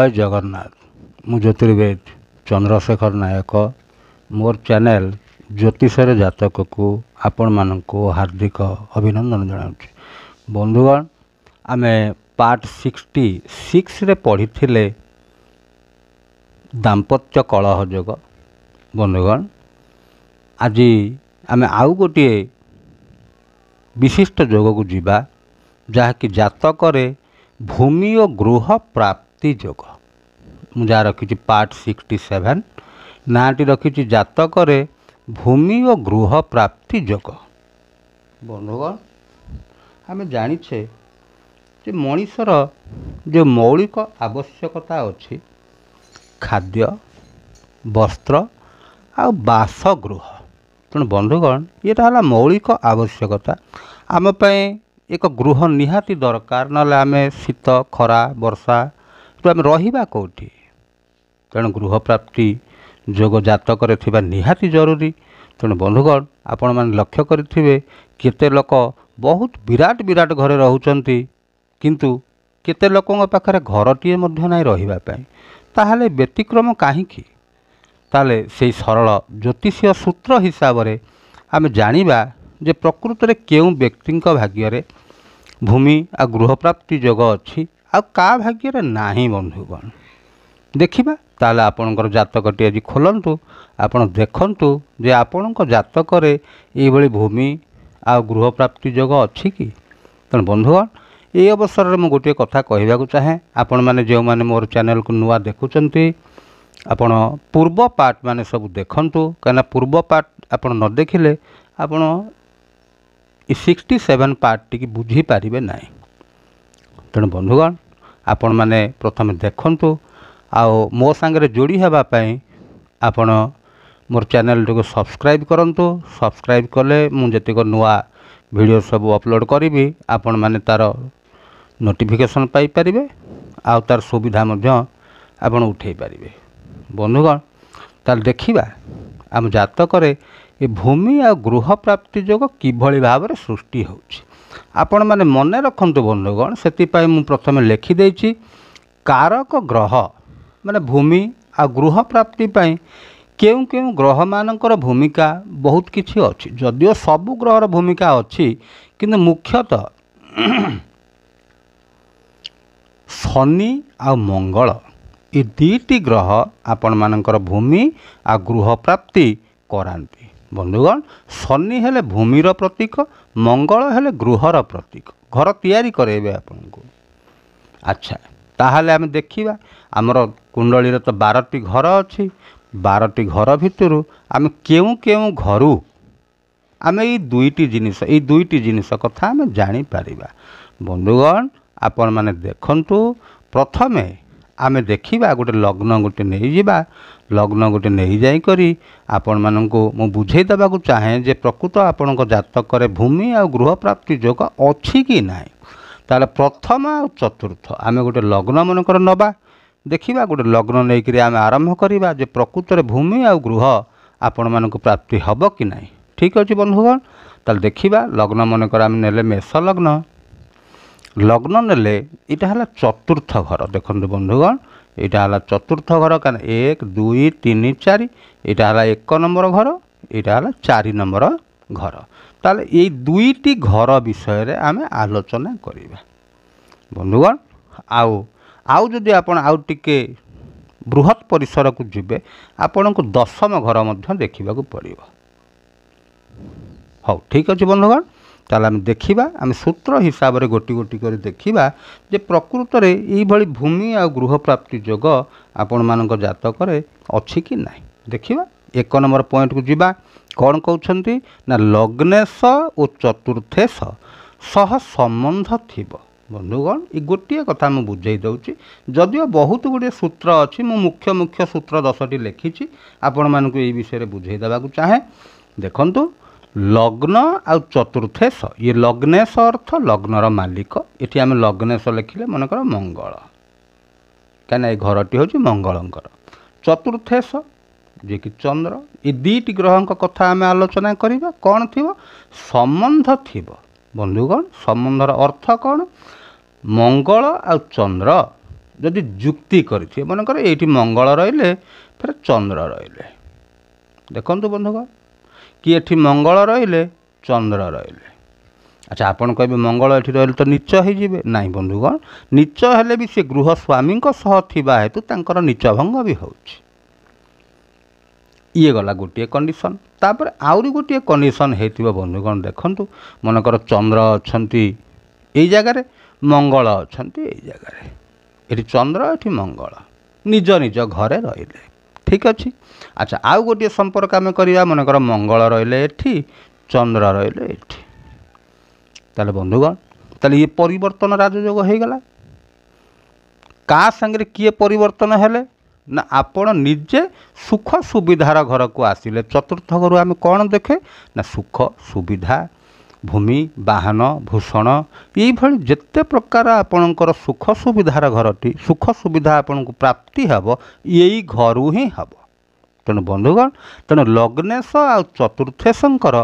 जय जगन्नाथ। मु ज्योतिर्वेद चंद्रशेखर नायक मोर चैनल ज्योतिषर जातक को आपण मानक हार्दिक अभिनंदन जनाऊँ। बंधुगण आमे पार्ट 66 रे पढ़ी थिले दाम्पत्य कलह जोग। बंधुगण आज आमे आउ गोटे विशिष्ट जोग को जीवा जहाँकि जातक भूमि और गृह प्राप्ति जोग। मुझे रखी पार्ट 67 नाटी रखी जातक भूमि और गृह प्राप्ति जोग। बंधुगण आम जाचे जे मनीषर जो मौलिक आवश्यकता अच्छी खाद्य वस्त्र आ बासगृह। तेणु बंधुगण ये मौलिक आवश्यकता आम एक गृह निहाती दरकार ना आम शीत खरा वर्षा तो आम रहिबा कोठी। तेणु गृह प्राप्ति जोग जातक निहाती जरूरी। तेणु बंधुगण आपण मैंने लक्ष्य करेंगे केते लोक बहुत विराट विराट घरे रहउचंती किंतु केते लोकों पाखरे घरटीए मध्य नहीं रहिबा पई। ताहाले व्यतिक्रम काहींकी? ताले से सरल ज्योतिषीय सूत्र हिसाब से आम जानिबा जे प्रकृत में केउं व्यक्ति भाग्य भूमि आ गृह प्राप्ति जोग अच्छी आ का भाग्य नाही। बंधुगण देखिबा ताले आपणकर जातकटी आज खोलंतु आपण देखंतु जे आपणक जातक ये भूमि आ गृह प्राप्ति जोग अच्छी कि। तेणु बंधुगण ये अवसर में मुझे गोटे कथा कहवाक चाहे आपण मैंने जो मैंने मोर चैनल को नुआ देखुंत आपण पूर्व पार्ट माने सब देखंतु कहीं पूर्व पार्ट आपण न देखिले आपण 67 पार्ट टी बुझी पारिबे नाही। तेणु बंधुगण आपण मैंने प्रथम देखंतु आओ मो सांगरे जोड़ी हेबा पई आपण मोर चैनल को सब्सक्राइब करंतु। सब्सक्राइब कले मुझे नुआ वीडियो सब अपलोड करी आपण मैंने तार नोटिफिकेशन पाई परिबे आ तार सुविधा मध्य आपण उठे पारिबे। बंधुगण ताल देखिबा आम जातक ये भूमि आ गृह प्राप्ति जोग किभली भाव में सृष्टि होछि। आपण माने मने रखंतु बंधुगण से मु प्रथम लिखि देछि कारक ग्रह माने भूमि आ गृह प्राप्ति पाई केउं केउं ग्रह मानकर भूमिका बहुत किछि अछि। जदियो सबु ग्रहर भूमिका अछि किंतु मुख्यतः शनि आ मंगल ये दुईटी ग्रह आपण मानकर भूमि आ गृह प्राप्ति करांती। बंधुगण शनि हेले भूमिर प्रतीक, मंगल हेले गृहर प्रतीक, घर तैयारी करेबे आपनको। अच्छा ताहाले आम देखिबा आमर कुंडली तो 12टी घर अच्छी। 12टी घर भितरु आम केउं केउं घरु आम ये दुईटी जिनिस कथा आम जानी पारिबा। बंधुगण आपण माने देखंतु प्रथमे आमे देखिबा गोटे लग्न गोटे नहीं जिबा। लग्न गोटे नहीं जाई करी आपण माननको मु बुझेई दबाकू चाहे जे प्रकृत आपणक जातक भूमि आ गृह प्राप्ति जोग अछि कि नाही। ताले प्रथम आ चतुर्थ आमे गोटे लग्न मनकर नबा देखिबा गोटे लग्न नहीं करी आमे आरंभ करिबा जे प्रकृत भूमि आ गृह आपण मानक प्राप्ति हबो कि नाही। ठीक अछि बंधुगण ताले देखिबा लग्न मनकर आमे नेले मेष लग्न। लग्न नेले इटा हला चतुर्थ घर। देखंतु बंधुगण इटा हला चतुर्थ घर कारण 1 2 3 4 इटा हला 1 नंबर घर, इटा हला 4 नंबर घर। ताले ये दुईटी घर विषय रे आमे आलोचना करिबा। बंधुगण आउ जदि आपण आउ टिके बृहत परिसर को जिबे आपण को दशम घर मध्य देखिबा को पड़िबो। हो ठीक अछि बंधुगण ताले आम देखिबा आम सूत्र हिसाब से गोटी गोटी कर देखिबा जे प्रकृत रे एई भली भूमि आ गृह प्राप्ति जोग आपण मानक जातक अछि कि नाही। देखिबा 1 नंबर पॉइंट को जिबा कौन कहउछंती ना लग्नेश और चतुर्थेश सह संबंध थिबो। बंधुगण ये गोटे कथा मु बुझाई दउची जदियो बहुत गुड़े सूत्र अछि मु मुख्य मुख्य सूत्र 10टी लिखिछि आपण मानक ए विषय रे बुझाई देबाकू चाहे। देखंतु लग्न आ चतुर्थेश ये लग्नेश अर्थ लग्नर मालिक। ये आम लग्नेश लिखिले मनकर मंगल कहीं घरटी हूँ मंगलंकर। चतुर्थेश जे कि चंद्र ये दुईटी ग्रह कथा आम आलोचना करवा कौन थी संबंध थी। बंधुगण संबंधर अर्थ कौन मंगल आ चंद्र जदि जुक्ति करें मनकर ये मंगल रहिले फिर चंद्र रहिले देखु बंधुगण कि ये मंगल रहिले चंद्र रहिले। अच्छा आपन कहे मंगल ये रही तो नीच हो ना बंधुगण नीच हेले भी सी गृह स्वामी थिबा हेतु तांकर नीच भंग भी हो ये गला गोटे कंडीशन। तापर आउरी गोटे कंडीशन होइतिबो बंधुगण देखंतु मनकर चंद्र अछंती एई जगार मंगल अछंती एई जगार एठी चंद्र एठी मंगल निज निज घरे रहिले ठीक अच्छी। अच्छा आउ गोटे संपर्क आम करवा मनकर मंगल रहिले एठी चंद्र रहिले एठी ताले बंधुगण ताले ये परिवर्तन राजयोग हो गला का संगे किए परिवर्तन हेले ना आपण निजे सुख सुविधार घर को आसिले चतुर्थ घर आम कौन देखे ना सुख सुविधा भूमि वाहन भूषण ये जिते प्रकार आपणकर सुख सुविधार घरटी सुख सुविधा आपन को प्राप्ति हेब यही घर ही हेब। तेणु बंधुगण तेणु लग्नेश आ चतुर्थेशंकर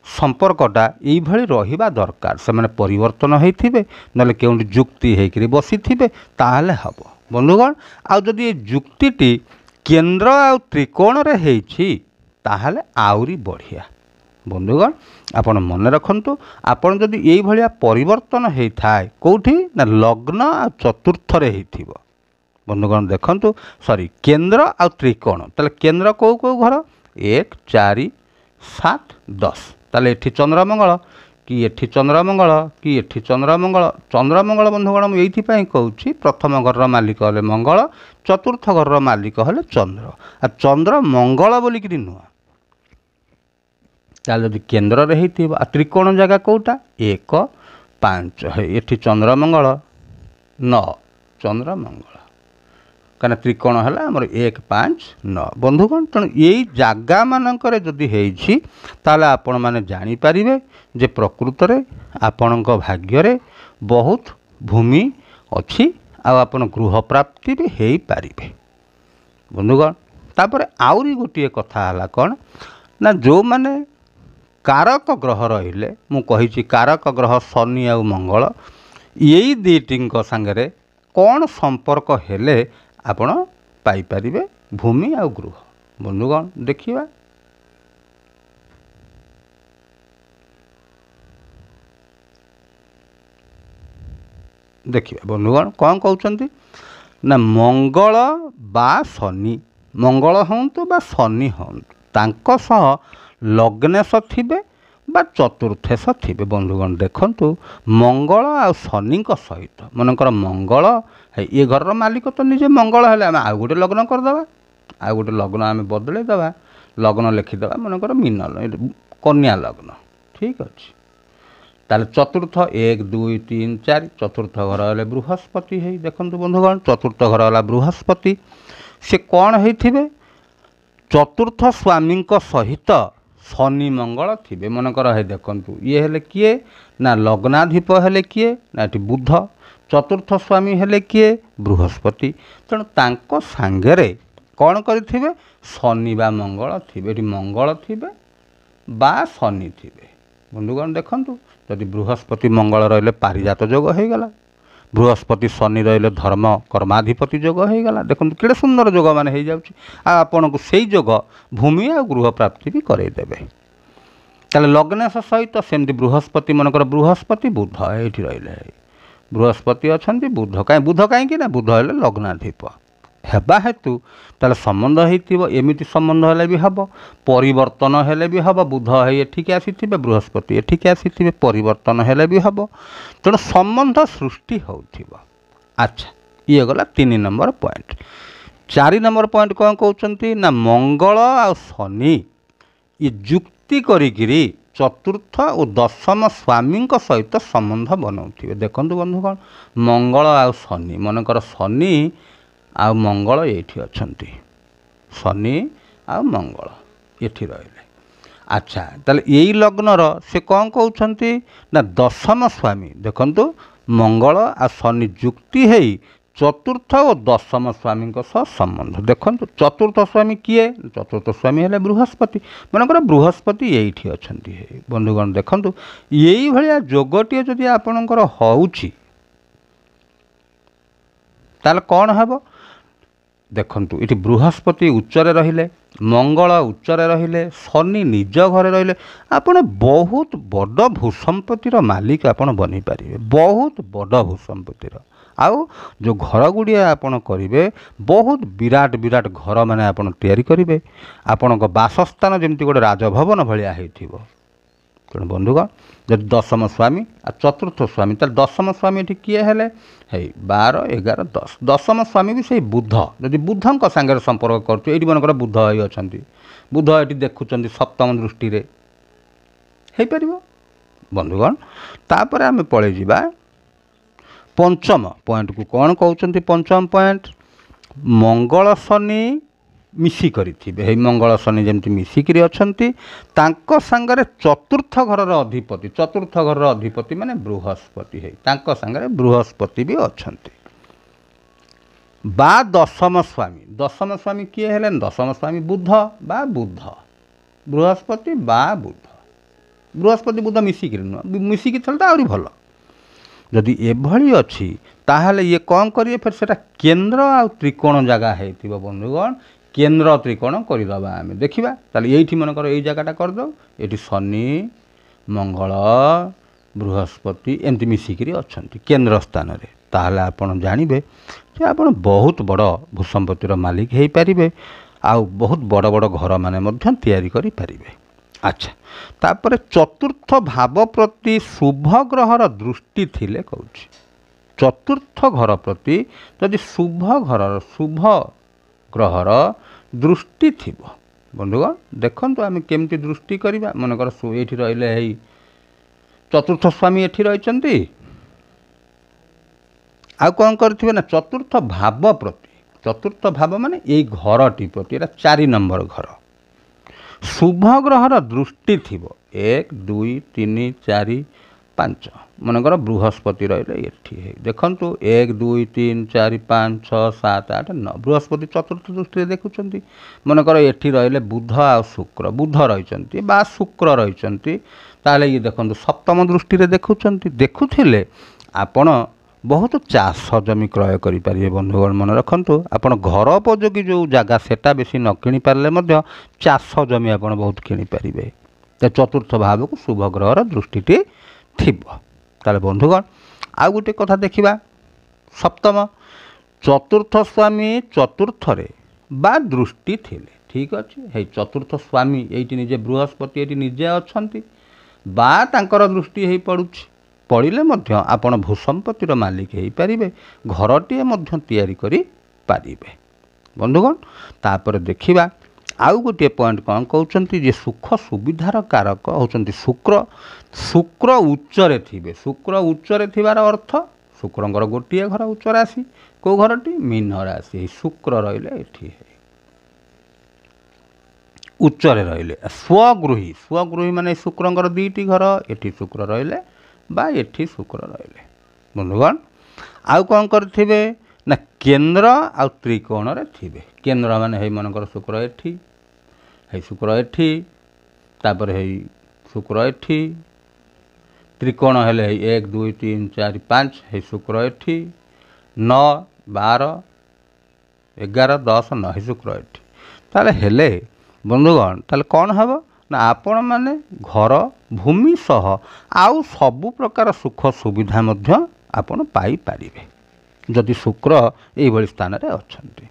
संपर्कटा ये रहिबा दरकार से मैंने परिवर्तन होइथिबे नले केउंटी जुक्ति होइकरी बसिथिबे ताहले हब बंधुगण। आ जदि ये जुक्तिटी केंद्र आ त्रिकोण रे हेछि ताहले आउरी बढ़िया बंधुगण आपण मन रखंतु आपण जदि एई भलिया परिवर्तन होइथाय कोठी ना लग्न आ चतुर्थ रे हेथिबो बंधुगण देखंतु सॉरी केंद्र आ त्रिकोण ताले केंद्र को घर 1 4 7 10 ताले एठी चंद्रमंगल कि एठी चंद्रमंगल कि एठी चंद्रमंगल चंद्रमंगल बंधुगण मुझे ये कहूँ प्रथम घर मालिक हेले मंगल चतुर्थ घर मालिक हेले चंद्र आ चंद्र मंगल बोलिकी नुह जदि केन्द्र रे आ त्रिकोण जगह कौटा 1 5 है एठी चंद्रमंगल 9 चंद्रमंगल कहीं त्रिकोण है आमर 1 5 9 बंधुगण तेणु यही जगह मानकर जदि होता आपण मैंने जानीपर जे प्रकृत में आपण भाग्य बहुत भूमि अच्छी आपण गृह प्राप्ति भी हो पारे बंधुगण। तापर आउरी गोटे कथा है कौन ना जो मैंने कारक ग्रह रहिले मु कही कारक ग्रह शनि आ मंगल यही दुईटी सांगे कौन संपर्क हेले आपण पाइपारे भूमि आ गृह बंधुगण देखिए देखिए बंधुगण कौन कहते ना मंगल बा शनि मंगल हूँ बा शनि हूँ तांको सह लग्नेश थिबे बा चतुर्थेश थिबे बंधुगण देखंतु मंगल आ शनि सहित मनकर मंगल ये घर मालिक तो निजे मंगल हेले आम आउ गोटे लग्न करदे आउ गोटे लग्न आम बदलईदे लग्न लिखिदे मनकर मीन कन्या लग्न ठीक अच्छे ताले चतुर्थ 1 2 3 4 चतुर्थ घर हेले बृहस्पति है देखंतु बंधुगण चतुर्थ घर है बृहस्पति से कौन होइथिबे चतुर्थ स्वामी सहित शनि मंगल थिबे मनकर है देखंतु ये हेले किए ना लग्नाधिप हेले किए ना एटी बुध चतुर्थ स्वामी हेले किए बृहस्पति तेणु तांको सांगरे कौन करिथिबे शनि बा मंगल थिबे एटी मंगल थिबे बा शनि थिबे बंधुगण देखंतु यदि बृहस्पति मंगल रहिले पारिजात योग हो गला बृहस्पति शनि रहिले धर्म कर्माधिपति योग हो गला देखो केड़े सुंदर योग मान हो जाउछि आपन को सही योग भूमि आ गृह प्राप्ति भी करईदेवे ताले लग्नेश सहित सेमती बृहस्पति मनकर बृहस्पति बुध ये रहिले बृहस्पति अच्छा बुध कहीं ना बुध हेले लग्नाधिप हेबा हेतु ताले संबंध होइतिबो एमिति संबंध हेले भी हब परिवर्तन हेले भी हब बुध है एठिके आसीथिबे बृहस्पति एठिके आसीथिबे परिवर्तन हेले भी हब तेणु संबंध सृष्टि होउथिबो। अच्छा ये गला 3 नंबर पॉइंट 4 नंबर पॉइंट कौन कहउचंती ना मंगल आ शनि ये जुक्ति करिगिरी चतुर्थ और दशम स्वामी सहित संबंध बनाउथिबे देखंतु बंधुगण मंगल आ शनि मनकर शनि आ मंगल ये अच्छी शनि आ मंगल ये रहिले। अच्छा ताले यही लग्नर से कौन कहते ना दशम स्वामी देखंतु मंगल आ शनि जुक्ति है चतुर्थ और दशम स्वामी सह संबंध देखंतु चतुर्थ स्वामी किए चतुर्थ स्वामी हेले बृहस्पति मनकर बृहस्पति ये अच्छा बंधुगण देखंतु यही भाया जोगटी जदि आपणकर होउछि ताहले कौन हेब देखंतु इति बृहस्पति उच्चरे रहिले मंगल उच्चरे रहिले शनि निज घरे रहिले आपण बहुत बड़ भूसंपत्तिर मालिक आपण बनी पारिबे बहुत बड़ भूसंपत्तिर आउ जो घर गुड़िया आपण करेंगे बहुत विराट विराट घर माने आपण तैयारी करेंगे आपण बासस्थान जमती गोटे राजभवन भाया हो तेणु बंधुगण जब दशम स्वामी आ चतुर्थ स्वामी तो दशम स्वामी ये किए हेले है 12 11 10 दशम स्वामी भी से बुध जदि बुधक सांगे संपर्क कर मनकर बुध ये अच्छा बुध ये देखुं सप्तम दृष्टि हो पार बंधुगण तापर आम पलि जावा पंचम पॉइंट को कौन कहते पंचम पॉइंट मंगल शनि मिसी करिथिबे हे मंगल शनि जमती मिसिकी अछंती तांको संगरे चतुर्थ घरर अधिपति माने बृहस्पति है तांको संगरे बृहस्पति भी अछंती बा दशम स्वामी किए हेले दशम स्वामी बुध बा बुध बृहस्पति बा बुध बृहस्पति बुध मिसिकी चलता आउरी भलो जदि एभली अच्छी ताहले ये कौन करिए फिर सेटा केंद्र आ त्रिकोण जगह है बंधुगण केंद्र त्रिकोण करदे आम देखा ताले ये मनकर ये जगहटा करदे ये शनि मंगल बृहस्पति एमती मिसिकी अच्छा केंद्र स्थान रे ताहले आपण जानिबे जे आपण बहुत बड़ भूसंपत्तिर मालिक हो पारिबे आउ बहुत बड़ बड़ घर माने मध्य तैयारी करि पारिबे। अच्छा तापर चतुर्थ भाव प्रति शुभ ग्रहर दृष्टि थिले कहूँ चतुर्थ घर प्रति यदि शुभ ग्रहर दृष्टि थी बंधुगण देखु आम केमती दृष्टि करवा मनकर ये रही चतुर्थ स्वामी ये रही आ कौन करें ना चतुर्थ भाव प्रति चतुर्थ भाव माने ये घरटी प्रति 4 नंबर घर शुभ ग्रहर दृष्टि थी 1 2 3 4 5 मनकर बृहस्पति रही देखु 1 2 3 4 5 6 7 8 9 बृहस्पति चतुर्थ दृष्टि देखुं मनकर ये रही बुध आ शुक्र बुध रही शुक्र रही ताले ये देखो सप्तम दृष्टि देखुं देखुले आपण बहुत चाष जमी क्रय करें बंधुगण मन रखु आपण घर उपयोगी जो जगह सेटा बेसी न किणी पारे चाष जमी आप बहुत किनीपारे चतुर्थ भाव को शुभ ग्रहर दृष्टि थी ताले बंधुगण आउ गोटे कथा देखा सप्तम चतुर्थ स्वामी चतुर्थ बा दृष्टि थिले ठीक अच्छे है चतुर्थ स्वामी ये निजे बृहस्पति ये निजे अच्छा बा तांकर दृष्टि हो पड़ुछि पड़िले मध्य आपण भूसंपत्तिर मालिक हो पारे घरटीए तैयारी करि पारिबे बंधुगण तापर देखिबा आउ गोटे पॉइंट कौन कहते जे सुख सुविधार कारक होचंती शुक्र शुक्र उच्चरे थिबे शुक्र उच्चरे थिबार अर्थ शुक्रंकर गोटे घर उच्च राशि को घरटी मीन राशि शुक्र रहिले एठी उच्चरे रहिले स्वगृही माने शुक्रंकर दुईटी घर एठी शुक्र रहिले बा एठी शुक्र रहिले बंधुगण आउ कौन करें ना केंद्र आ त्रिकोण रे थिबे केंद्र माने हे मनकर शुक्र एठी है शुक्र एठी तापर है शुक्र एठी त्रिकोण हेले 1 2 3 4 5 है शुक्र एठी 9 12 11 10 9 है शुक्र एठी ताले हेले बंधुगण ताले कौन हम ना आपण माने घर भूमि सह आउ सबु प्रकार सुख सुविधा मध्य आपण पाई पारिबे जदि शुक्र एई भली स्थान रे अछंती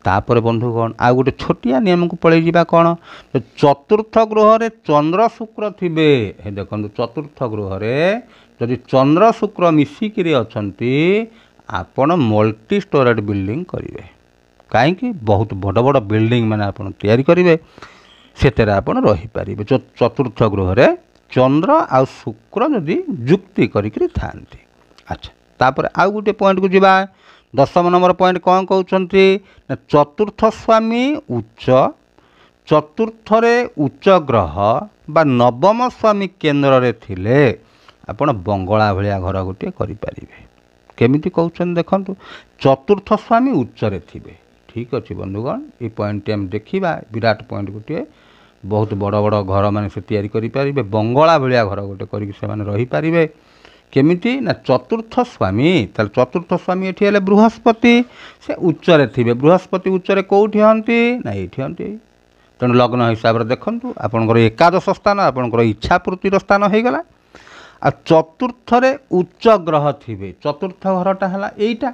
तापर बंधुगण आ गोटे छोटिया नियम को पड़े जीवा कौन चतुर्थ गृह रे चंद्र शुक्र थिबे हे देखंतु चतुर्थ गृह रे जदि चंद्र शुक्र मिसिकी अछंती आपण मल्टी स्टोरेड बिल्डिंग करिवे कहीं बहुत बड़ बड़ बिल्डिंग माने आपण तैयारी करिवे सेतेरे आपण रही पारिबे चतुर्थ गृह रे चंद्र आ शुक्र जदि जुक्ति करिकरी थांती। अच्छा तापर आउ गोटे पॉइंट को जीवा 10 नंबर पॉइंट कौन कहते चतुर्थ स्वामी उच्च चतुर्थ रे उच्च ग्रह बा नवम स्वामी केंद्र रे थिले आपण बंगला भलिया घर गोटे करि पारिबे केमिति कहउछन देखंतु चतुर्थ स्वामी उच्च रे थिबे ठीक अच्छे बंधुगण ये पॉइंट हम देखा विराट पॉइंट गोटे बहुत बड़ बड़ घर माने से तैयारी करि पारिबे बंगला भलिया घर गोटे करिक से माने रही पारिबे केमिति ना चतुर्थ स्वामी ताल चतुर्थ स्वामी एठी हेले बृहस्पति से उच्चरे थिबे बृहस्पति उच्चरे कोउठी हंती ना एठी हंती तेणु लग्न हिसाब से देखु आपंकर एकादश स्थान आपंकर इच्छापूर्तिर स्थान हो गला आ चतुर्थ उच्च ग्रह थे चतुर्थ घरटा है यहीटा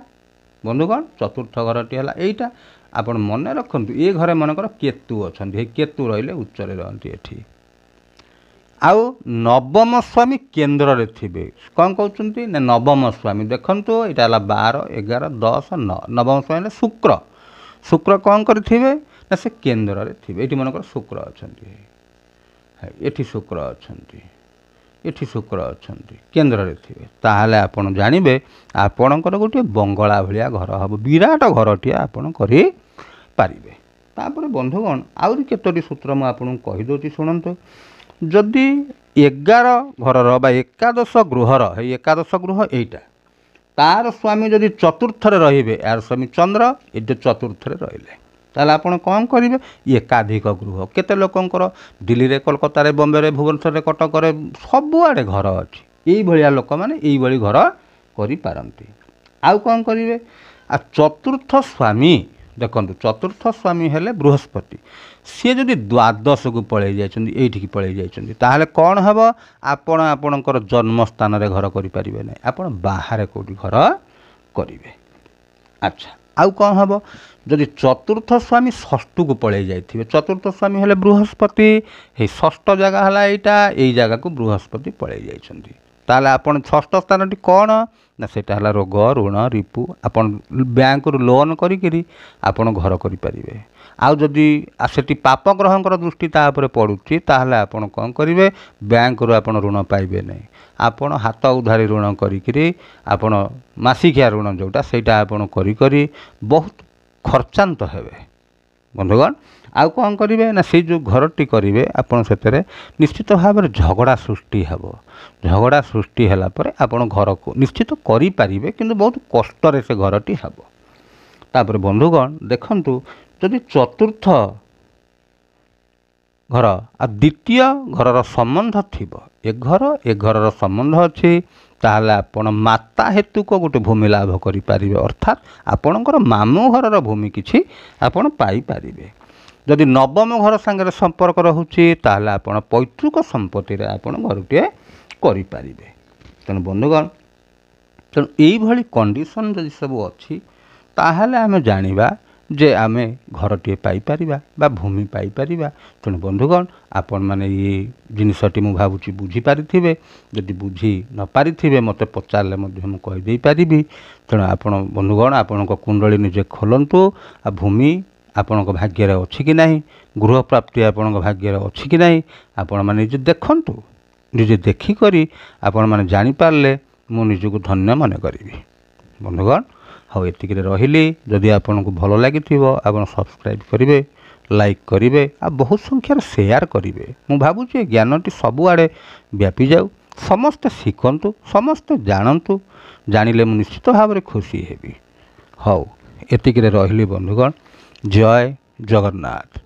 बंधुगण चतुर्थ घरटी है यहीटा आपण मन रखु ये घरे मनकर केतु अच्छा केतु रही उच्चरे रहती एठी आउ नवम स्वामी केन्द्र रे थिबे कौन कहते ना नवम स्वामी देखु यहाँ 12 11 10 9 नवम स्वामी शुक्र शुक्र कौन करेंगे ना से केन्द्र रे थिबे एठी मनकर शुक्र अच्छा एठी शुक्र अच्छा एठी शुक्र अच्छा केन्द्र रे थिबे ताहाले आपण जानिबे आपणकर गोटे बंगला भलिया घर हम विराट घरटी आपण करि पारिबे तापर बंधुगण आउरी केतोटी सूत्र मु आपन कहि दोची सुनंतु जदि 11 घरर बा एकादश गृहर हे एकादश गृह एटा तार स्वामी जदि चतुर्थ रे रहिबे यार स्वामी चंद्र एटे चतुर्थ रे रहिले ताले आपण कौन करेंगे एकाधिक गृह केते लोकंकर दिल्ली रे कोलकाता रे बॉम्बे रे भुवनेश्वर रे कटक रे सबुआड़े घर अच्छी यही भलिया लोक माने यही भली घर करि पारंती आउ कौन करेंगे आ चतुर्थ स्वामी देखो चतुर्थ स्वामी हेले बृहस्पति सी जदि द्वादश को पलि जाइए पलि जाइए कौन हम आपण आपणकर जन्म स्थान रे घर करें ना आपण बाहर कौटी घर करेंगे अच्छा आउ कौन हम जदि चतुर्थ स्वामी षष्ठ को पलि जाइए चतुर्थ स्वामी हेले बृहस्पति हे षष्ठ जगह है यहाँ यही जगह को बृहस्पति पलि जाइए ताले आपण षष्ठ स्थान कौन ना सेटा हला रोग ऋण रिपु आपण बैंक रु लोन करी आपण घर करें आउ जदि सेठी पाप ग्रहंकर दृष्टि तापर पड़ुची ताहले आपण कौन करेंगे बैंक रु आपण ऋण पाइबे नहीं आपण हाथ उधारी ऋण करी आपण मासिकिया ऋण जोटा सेटा आपण करी बहुत खर्चांत हेबे बंधुगण आउ कौन करेंगे ना से जो घरटी करेंगे आपड़ से निश्चित भाव में झगड़ा सृष्टि हेब झगड़ा सृष्टि है आपण घर को निश्चित करें कि बहुत कष्ट से घरटी हेब तापर बंधुगण देखंतु जदि चतुर्थ घर आ द्वितीय घरर संबंध थिबो एक घर संबंध अच्छी ताहले आपण माता हेतु को गोटे भूमि लाभ करि पारिबे अर्थात आपणकर मामू घरर भूमि किछि आपण पाई पारिबे जदि नवम घर सांगे संपर्क रहुछि ताहले आपण पैतृक संपत्ति रे आपण घरटे करि पारिबे तेणु बंधुगण तेणु एई भली कंडीशन जदि सब अच्छी ताहले आमे जानिबा जे आमे घरटे पाई परिबा बा भूमि पाई परिबा तेणु बंधुगण आपण माने ये जिनसटी मु भाबुची बुझी पारिथिबे जदि बुझी न पारिथिबे मते पचारले मध्ये मु कहि देई पारिबी तेणु आपण बंधुगण आपणक कुंडली निजे खोलंतु आ भूमि आपणक भाग्य रे अछि कि नाही गृह प्राप्ति आपणक भाग्य रे अछि कि नाही आपण माने निजे देखंतु निजे देखि करी आपण माने जानि पारले मु निजको धन्य माने करिवि बंधुगण हाँ एतिक रही जदि आपन को भल लगी आप सब्सक्राइब करेंगे लाइक करेंगे आ बहुत संख्यार शेयर करेंगे मु भावुची ज्ञानटी सबुआड़े व्यापी जाऊ समस्ते शिखतु समस्ते जानतु जानिले मु निश्चित भाव में खुशी हेबी हाँ एतिक रही बंधुगण जय जगन्नाथ।